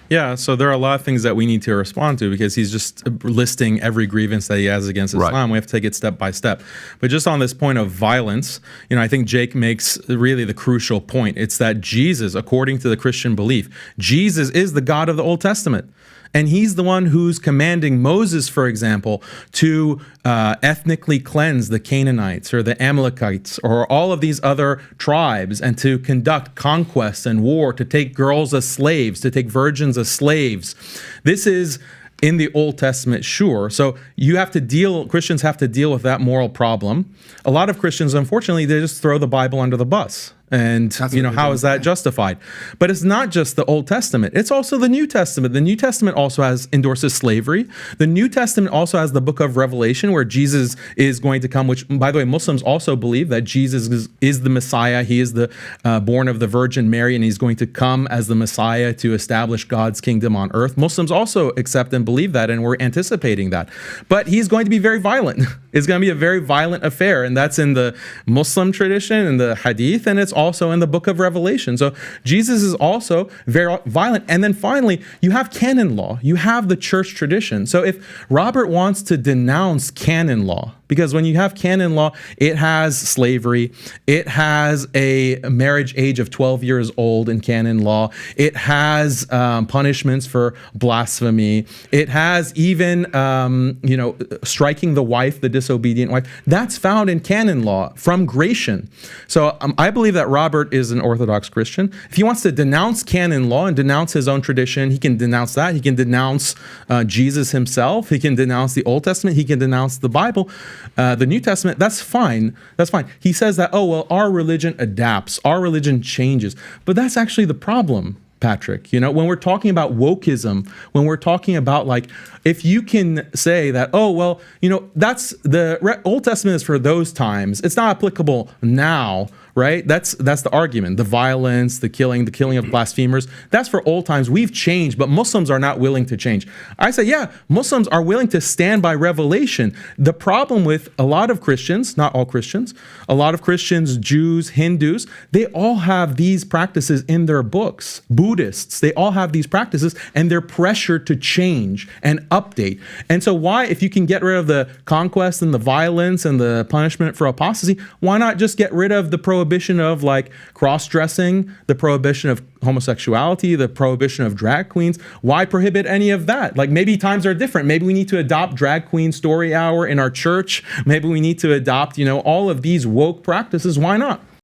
Yeah, so there are a lot of things that we need to respond to because he's just listing every grievance that he has against Islam. Right. We have to take it step by step. But just on this point of violence, I think Jake makes really the crucial point. It's that Jesus, according to the Christian belief, Jesus is the God of the Old Testament. And he's the one who's commanding Moses, for example, to ethnically cleanse the Canaanites or the Amalekites or all of these other tribes and to conduct conquests and war, to take girls as slaves, to take virgins as slaves. This is in the Old Testament, sure. So Christians have to deal with that moral problem. A lot of Christians, unfortunately, they just throw the Bible under the bus. And, how is that justified? But it's not just the Old Testament. It's also the New Testament. The New Testament also endorses slavery. The New Testament also has the book of Revelation where Jesus is going to come, which, by the way, Muslims also believe that Jesus is the Messiah. He is the born of the Virgin Mary, and he's going to come as the Messiah to establish God's kingdom on earth. Muslims also accept and believe that, and we're anticipating that. But he's going to be very violent. It's going to be a very violent affair, and that's in the Muslim tradition and the Hadith, and it's also in the book of Revelation. So Jesus is also very violent. And then finally, you have canon law. You have the church tradition. So if Robert wants to denounce canon law, because when you have canon law, it has slavery, it has a marriage age of 12 years old in canon law, it has punishments for blasphemy, it has even, striking the wife, the disobedient wife. That's found in canon law from Gratian. So I believe that Robert is an Orthodox Christian. If he wants to denounce canon law and denounce his own tradition, he can denounce that. He can denounce Jesus himself. He can denounce the Old Testament. He can denounce the Bible. The New Testament, that's fine. That's fine. He says that, our religion adapts, our religion changes. But that's actually the problem, Patrick. When we're talking about wokeism, when we're talking about if you can say that, that's the Old Testament is for those times, it's not applicable now, right? That's the argument. The violence, the killing of blasphemers, that's for old times. We've changed, but Muslims are not willing to change. I say, yeah, Muslims are willing to stand by revelation. The problem with a lot of Christians, not all Christians, a lot of Christians, Jews, Hindus, they all have these practices in their books. Buddhists, they all have these practices, and they're pressured to change and update. And so if you can get rid of the conquest and the violence and the punishment for apostasy, why not just get rid of the prohibition of cross-dressing, the prohibition of homosexuality, the prohibition of drag queens? Why prohibit any of that? Maybe times are different. Maybe we need to adopt drag queen story hour in our church. Maybe we need to adopt, all of these woke practices. Why not?